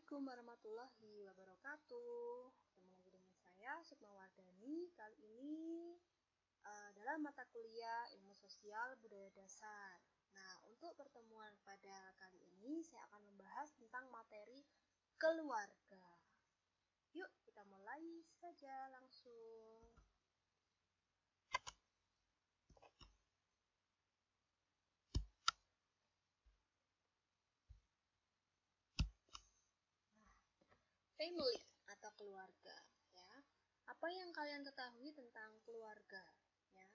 Assalamualaikum warahmatullahi wabarakatuh. Ketemu lagi dengan saya, Sukma Wardani. Kali ini dalam mata kuliah Ilmu Sosial Budaya Dasar. Nah, untuk pertemuan pada kali ini saya akan membahas tentang materi keluarga. Yuk, kita mulai saja langsung. Family atau keluarga, ya. Apa yang kalian ketahui tentang keluarga, ya?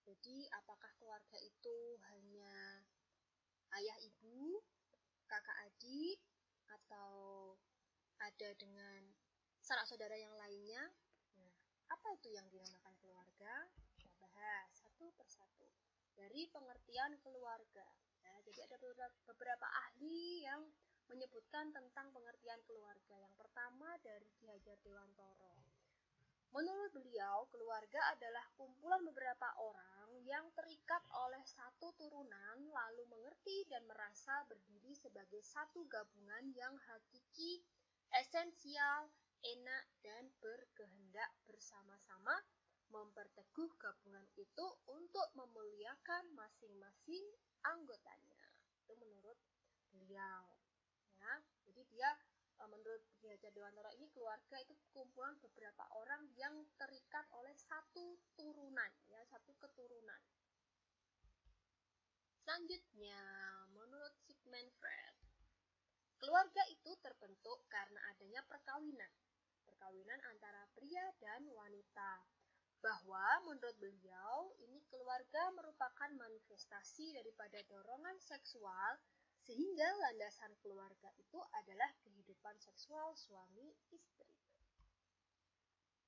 Jadi, apakah keluarga itu hanya ayah ibu, kakak adik, atau ada dengan sanak saudara yang lainnya? Nah, apa itu yang dinamakan keluarga? Kita bahas satu persatu. Dari pengertian keluarga, ya, jadi ada beberapa ahli yang menyebutkan tentang pengertian keluarga. Yang pertama dari Ki Hajar Dewantoro. Menurut beliau, keluarga adalah kumpulan beberapa orang yang terikat oleh satu turunan lalu mengerti dan merasa berdiri sebagai satu gabungan yang hakiki, esensial, enak, dan berkehendak bersama-sama memperteguh gabungan itu untuk memuliakan masing-masing anggotanya. Itu menurut beliau. Ya, jadi dia menurut Ki Hajar Dewantoro ini keluarga itu kumpulan beberapa orang yang terikat oleh satu turunan, ya, satu keturunan. Selanjutnya, menurut Sigmund Freud, keluarga itu terbentuk karena adanya perkawinan antara pria dan wanita. Bahwa menurut beliau ini keluarga merupakan manifestasi daripada dorongan seksual, sehingga landasan keluarga itu adalah kehidupan seksual suami istri.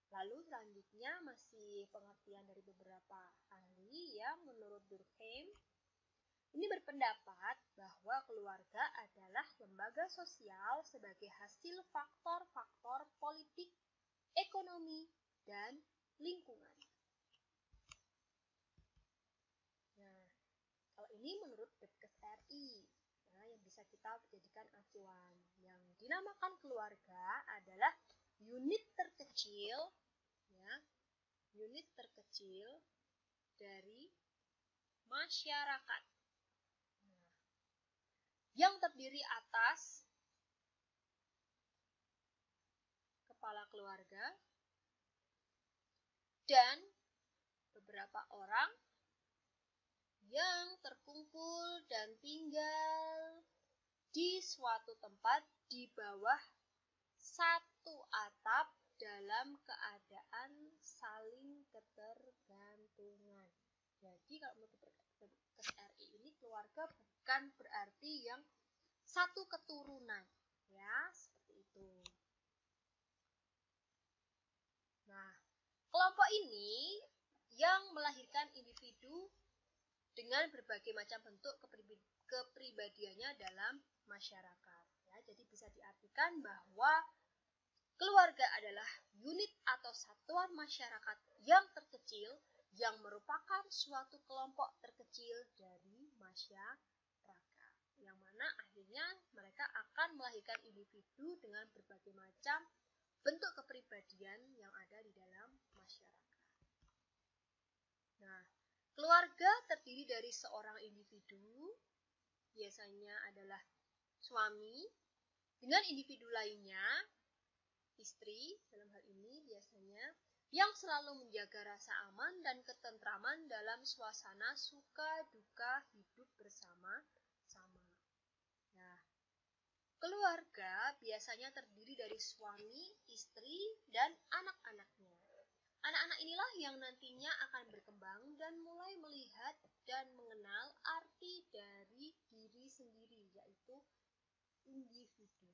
Lalu selanjutnya masih pengertian dari beberapa ahli yang menurut Durkheim ini berpendapat bahwa keluarga adalah lembaga sosial sebagai hasil faktor-faktor politik, ekonomi, dan lingkungan. Nah, kalau ini menurut Depkes RI, nah, yang bisa kita jadikan acuan. Yang dinamakan keluarga adalah unit terkecil, ya, unit terkecil dari masyarakat, nah, yang terdiri atas kepala keluarga dan beberapa orang yang terkumpul dan tinggal di suatu tempat di bawah satu atap dalam keadaan saling ketergantungan. Jadi kalau menurut Depkes RI ini keluarga bukan berarti yang satu keturunan, ya, seperti itu. Nah, kelompok ini yang melahirkan individu dengan berbagai macam bentuk kepribadiannya dalam masyarakat. Ya, jadi bisa diartikan bahwa keluarga adalah unit atau satuan masyarakat yang terkecil yang merupakan suatu kelompok terkecil dari masyarakat, yang mana akhirnya mereka akan melahirkan individu dengan berbagai macam bentuk kepribadian yang ada di dalam masyarakat. Nah, keluarga terdiri dari seorang individu, biasanya adalah suami, dengan individu lainnya, istri dalam hal ini biasanya, yang selalu menjaga rasa aman dan ketentraman dalam suasana suka duka hidup bersama-sama. Nah, keluarga biasanya terdiri dari suami, istri, dan anak-anaknya. Anak-anak inilah yang nantinya akan berkembang dan mulai melihat dan mengenal arti dari diri sendiri, yaitu individu.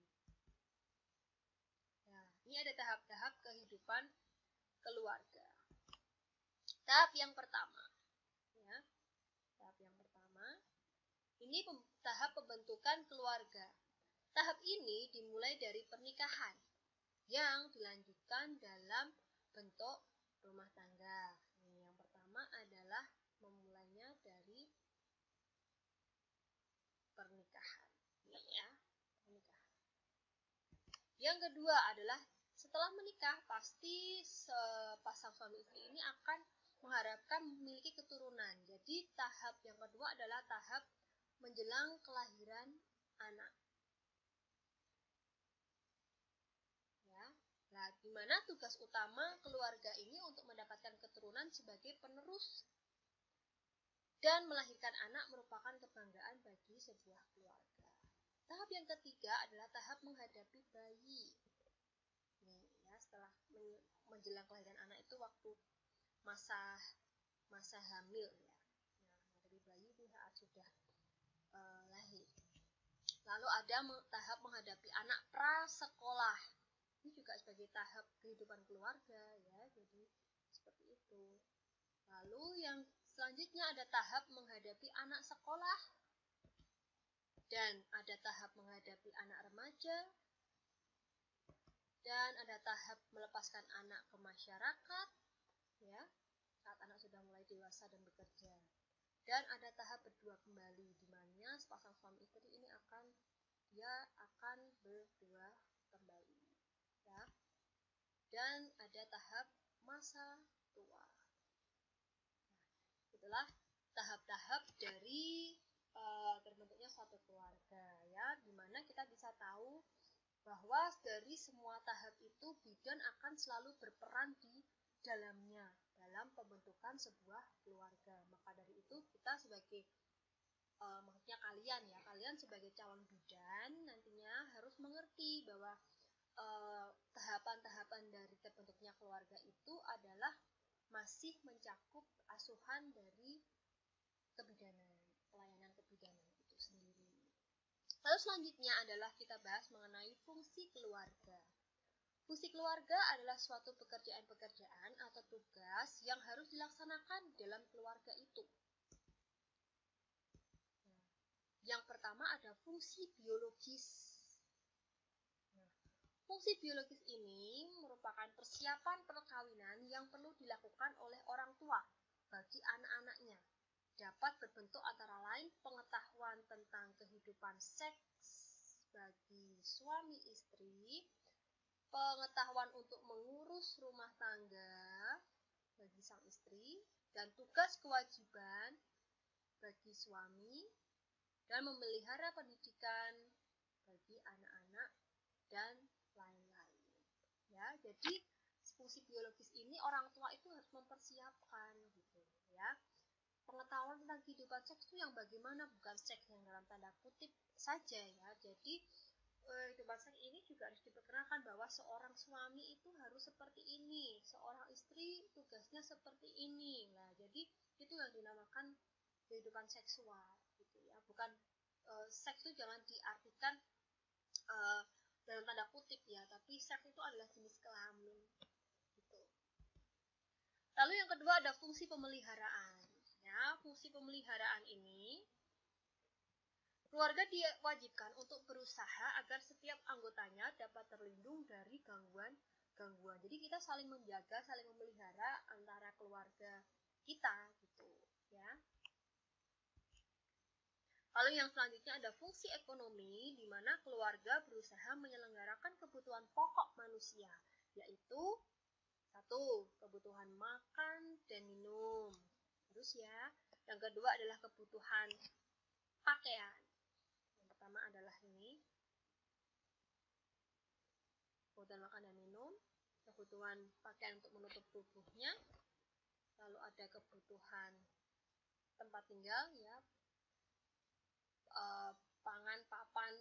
Nah, ini ada tahap-tahap kehidupan keluarga. Tahap yang pertama, ya, tahap yang pertama, ini tahap pembentukan keluarga. Tahap ini dimulai dari pernikahan yang dilanjutkan dalam bentuk rumah tangga. Ini yang pertama adalah memulainya dari pernikahan, ya, pernikahan. Yang kedua adalah setelah menikah pasti sepasang suami istri ini akan mengharapkan memiliki keturunan. Jadi tahap yang kedua adalah tahap menjelang kelahiran anak. Ya. Nah, di mana tugas utama keluarga ini untuk mendapatkan keturunan sebagai penerus dan melahirkan anak merupakan kebanggaan bagi sebuah keluarga. Tahap yang ketiga adalah tahap menghadapi bayi. Nih, ya, setelah menjelang kelahiran anak itu waktu masa hamil ya. Nah, menghadapi bayi itu saat sudah lahir. Lalu ada tahap menghadapi anak prasekolah. Ini juga sebagai tahap kehidupan keluarga ya. Jadi seperti itu. Lalu yang selanjutnya ada tahap menghadapi anak sekolah. Dan ada tahap menghadapi anak remaja. Dan ada tahap melepaskan anak ke masyarakat ya, saat anak sudah mulai dewasa dan bekerja. Dan ada tahap berdua kembali, di mana sepasang suami istri ini akan berdua kembali ya. Dan ada tahap masa tua. Nah, itulah tahap-tahap dari terbentuknya suatu keluarga ya, di mana kita bisa tahu bahwa dari semua tahap itu bidan akan selalu berperan di dalamnya dalam pembentukan sebuah keluarga. Maka dari itu kita sebagai maksudnya kalian sebagai calon bidan nantinya harus mengerti bahwa tahapan-tahapan dari terbentuknya keluarga itu adalah masih mencakup asuhan dari kebidanan, pelayanan kebidanan itu sendiri. Lalu selanjutnya adalah kita bahas mengenai fungsi keluarga. Fungsi keluarga adalah suatu pekerjaan-pekerjaan atau tugas yang harus dilaksanakan dalam keluarga itu. Yang pertama ada fungsi biologis. Fungsi biologis ini merupakan persiapan perkawinan yang perlu dilakukan oleh orang tua bagi anak-anaknya. Dapat berbentuk antara lain pengetahuan tentang kehidupan seks bagi suami istri, pengetahuan untuk mengurus rumah tangga bagi sang istri, dan tugas kewajiban bagi suami, dan memelihara pendidikan bagi anak-anak dan lain-lain. Ya, jadi fungsi biologis ini orang tua itu harus mempersiapkan gitu ya. Pengetahuan tentang kehidupan seks itu yang bagaimana, bukan seks yang dalam tanda kutip saja ya. Jadi kehidupan seks ini juga harus diperkenalkan bahwa seorang suami itu harus seperti ini, seorang istri tugasnya seperti ini. Nah, jadi itu yang dinamakan kehidupan seksual gitu ya. Bukan seks itu jangan diartikan dalam tanda kutip ya, tapi seks itu adalah jenis kelamin gitu. Lalu yang kedua ada fungsi pemeliharaan. Ya, fungsi pemeliharaan ini keluarga diwajibkan untuk berusaha agar setiap anggotanya dapat terlindung dari gangguan. Jadi kita saling menjaga, saling memelihara antara keluarga kita gitu, ya. Lalu yang selanjutnya ada fungsi ekonomi, di mana keluarga berusaha menyelenggarakan kebutuhan pokok manusia, yaitu satu, kebutuhan makan dan minum. Terus ya, yang kedua adalah kebutuhan pakaian. Yang pertama adalah ini, kebutuhan makan dan minum, kebutuhan pakaian untuk menutup tubuhnya, lalu ada kebutuhan tempat tinggal ya, pangan, papan,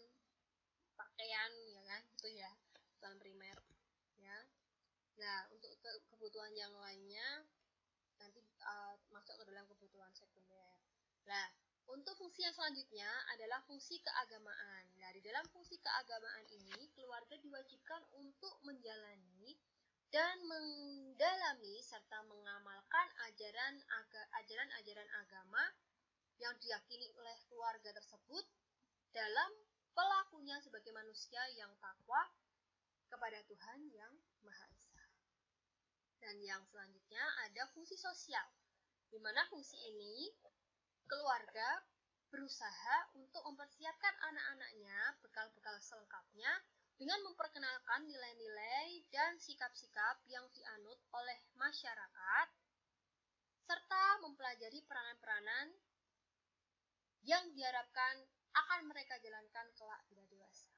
pakaian ya kan, itu ya, kebutuhan primer ya. Nah, untuk kebutuhan yang lainnya nanti masuk ke dalam kebutuhan sekunder. Nah, untuk fungsi yang selanjutnya adalah fungsi keagamaan. Nah, di dalam fungsi keagamaan ini, keluarga diwajibkan untuk menjalani dan mendalami serta mengamalkan ajaran-ajaran agama yang diyakini oleh keluarga tersebut dalam pelakunya sebagai manusia yang takwa kepada Tuhan yang Maha Esa. Dan yang selanjutnya ada fungsi sosial, di mana fungsi ini keluarga berusaha untuk mempersiapkan anak-anaknya bekal-bekal selengkapnya dengan memperkenalkan nilai-nilai dan sikap-sikap yang dianut oleh masyarakat, serta mempelajari peranan-peranan yang diharapkan akan mereka jalankan kelak bila dewasa.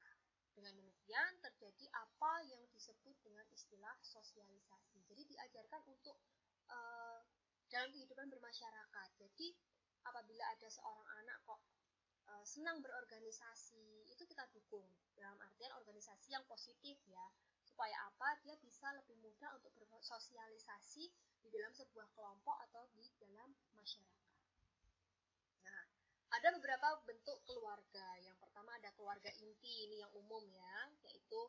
Dengan demikian terjadi apa yang disebut dengan istilah sosialisasi. Jadi diajarkan untuk dalam kehidupan bermasyarakat. Jadi apabila ada seorang anak kok senang berorganisasi, itu kita dukung dalam artian organisasi yang positif ya, supaya apa, dia bisa lebih mudah untuk bersosialisasi di dalam sebuah kelompok atau di dalam masyarakat. Nah, ada beberapa bentuk keluarga. Yang pertama ada keluarga inti, ini yang umum ya, yaitu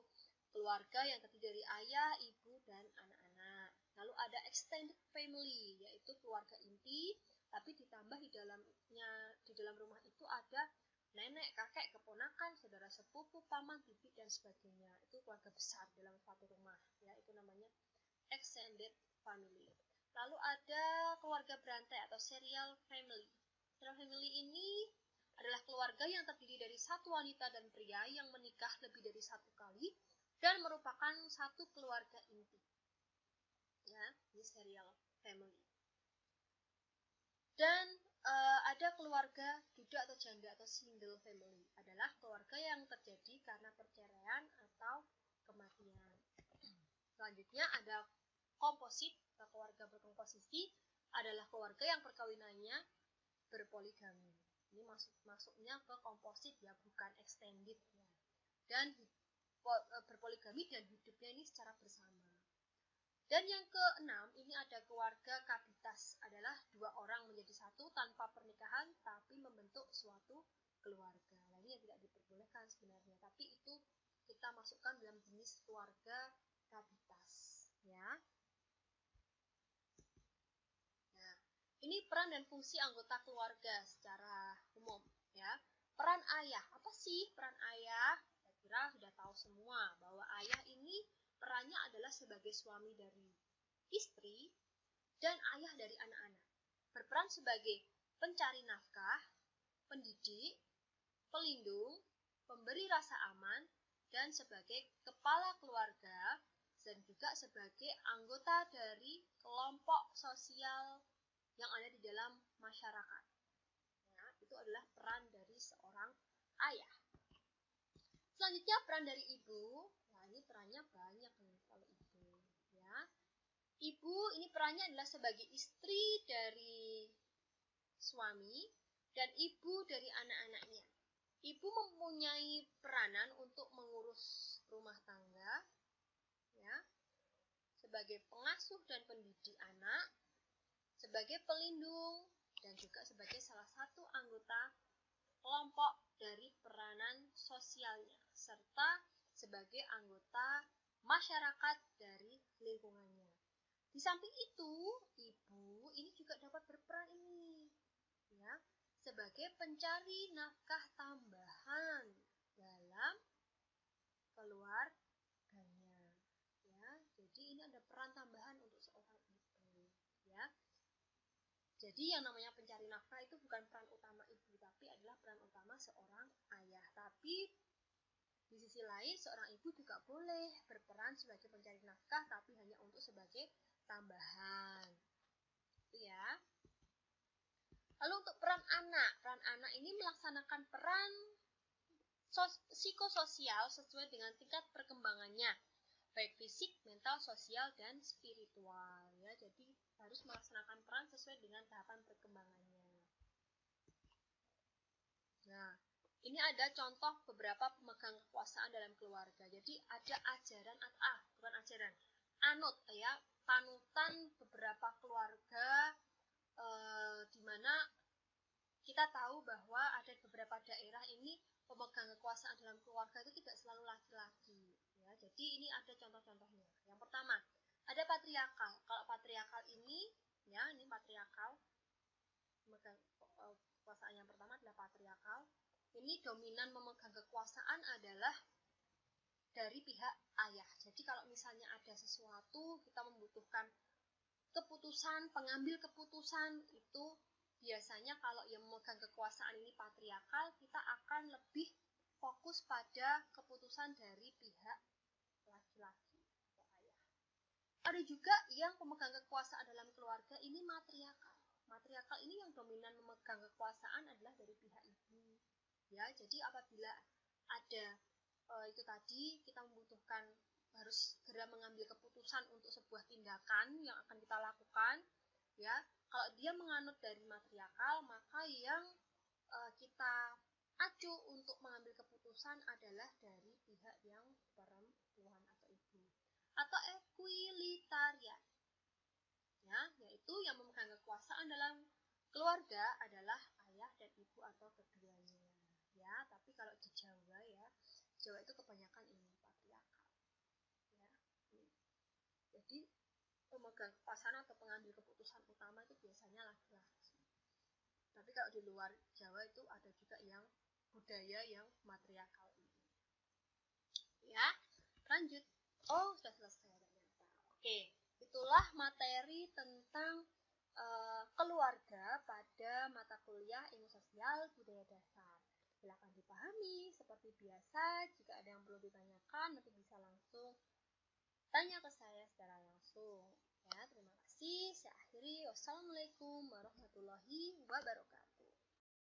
keluarga yang terdiri dari ayah, ibu, dan anak-anak. Lalu ada extended family, yaitu keluarga inti, tapi ditambah di dalam rumah itu ada nenek, kakek, keponakan, saudara sepupu, paman, bibi, dan sebagainya. Itu keluarga besar dalam suatu rumah, ya, itu namanya extended family. Lalu ada keluarga berantai atau serial family. Serial family ini adalah keluarga yang terdiri dari satu wanita dan pria yang menikah lebih dari satu kali dan merupakan satu keluarga inti. Ya, ini serial family. Dan ada keluarga duda atau janda atau single family, adalah keluarga yang terjadi karena perceraian atau kematian. Selanjutnya ada komposit atau keluarga berkomposisi, adalah keluarga yang perkawinannya berpoligami. Ini masuknya ke komposit ya, bukan extended ya. Dan berpoligami dan hidupnya ini secara bersama. Dan yang keenam, ini ada keluarga kabitas, adalah dua orang menjadi satu tanpa pernikahan tapi membentuk suatu keluarga. Nah, ini yang tidak diperbolehkan sebenarnya, tapi itu kita masukkan dalam jenis keluarga kabitas ya. Nah, ini peran dan fungsi anggota keluarga secara umum ya. Peran ayah, apa sih peran ayah? Saya kira sudah tahu semua bahwa ayah ini perannya adalah sebagai suami dari istri dan ayah dari anak-anak. Berperan sebagai pencari nafkah, pendidik, pelindung, pemberi rasa aman, dan sebagai kepala keluarga, dan juga sebagai anggota dari kelompok sosial yang ada di dalam masyarakat. Ya, itu adalah peran dari seorang ayah. Selanjutnya peran dari ibu. Nah, ini perannya banyak nih kalau ibu ya. Ibu ini perannya adalah sebagai istri dari suami dan ibu dari anak-anaknya. Ibu mempunyai peranan untuk mengurus rumah tangga ya, sebagai pengasuh dan pendidik anak, sebagai pelindung, dan juga sebagai salah satu anggota kelompok dari peranan sosialnya, serta sebagai anggota masyarakat dari lingkungannya. Di samping itu, ibu ini juga dapat berperan ini, ya, sebagai pencari nafkah tambahan dalam keluarganya. Ya, jadi ini ada peran tambahan untuk seorang ibu, ya. Jadi yang namanya pencari nafkah itu bukan peran utama ibu, tapi adalah peran utama seorang ayah. Tapi di sisi lain seorang ibu juga boleh berperan sebagai pencari nafkah, tapi hanya untuk sebagai tambahan. Itu ya. Lalu untuk peran anak ini melaksanakan peran psikososial sesuai dengan tingkat perkembangannya, baik fisik, mental, sosial, dan spiritual ya. Jadi harus melaksanakan peran sesuai dengan tahapan perkembangannya. Nah, ini ada contoh beberapa pemegang kekuasaan dalam keluarga. Jadi ada anut ya, panutan beberapa keluarga di mana kita tahu bahwa ada beberapa daerah ini pemegang kekuasaan dalam keluarga itu tidak selalu laki-laki ya. Jadi ini ada contoh-contohnya. Yang pertama, ada patriarkal. Kalau patriarkal ini ya, ini patriarkal. Pemegang kekuasaan yang pertama adalah patriarkal. Ini dominan memegang kekuasaan adalah dari pihak ayah. Jadi kalau misalnya ada sesuatu, kita membutuhkan pengambil keputusan, itu biasanya kalau yang memegang kekuasaan ini patriarkal, kita akan lebih fokus pada keputusan dari pihak laki-laki atau ayah. Ada juga yang pemegang kekuasaan dalam keluarga ini matriarkal. Matriarkal ini yang dominan memegang kekuasaan adalah dari pihak ibu. Ya, jadi apabila ada itu tadi kita membutuhkan harus segera mengambil keputusan untuk sebuah tindakan yang akan kita lakukan, ya. Kalau dia menganut dari matriarkal, maka yang kita acu untuk mengambil keputusan adalah dari pihak yang perempuan atau ibu. Atau equilitarian, ya, yaitu yang memegang kekuasaan dalam keluarga adalah ayah dan ibu atau keduanya. Ya, tapi kalau di Jawa ya, Jawa itu kebanyakan ini patriarkal. Ya. Jadi pemegang kekuasaan atau pengambil keputusan utama itu biasanya laki-laki. Tapi kalau di luar Jawa itu ada juga yang budaya yang matriarkal ini. Ya, lanjut. Oh, sudah selesai ternyata. Oke, itulah materi tentang keluarga pada mata kuliah ilmu sosial budaya dasar. Silakan dipahami seperti biasa. Jika ada yang perlu ditanyakan, nanti bisa langsung tanya ke saya secara langsung. Ya, terima kasih. Saya akhiri. Wassalamualaikum warahmatullahi wabarakatuh.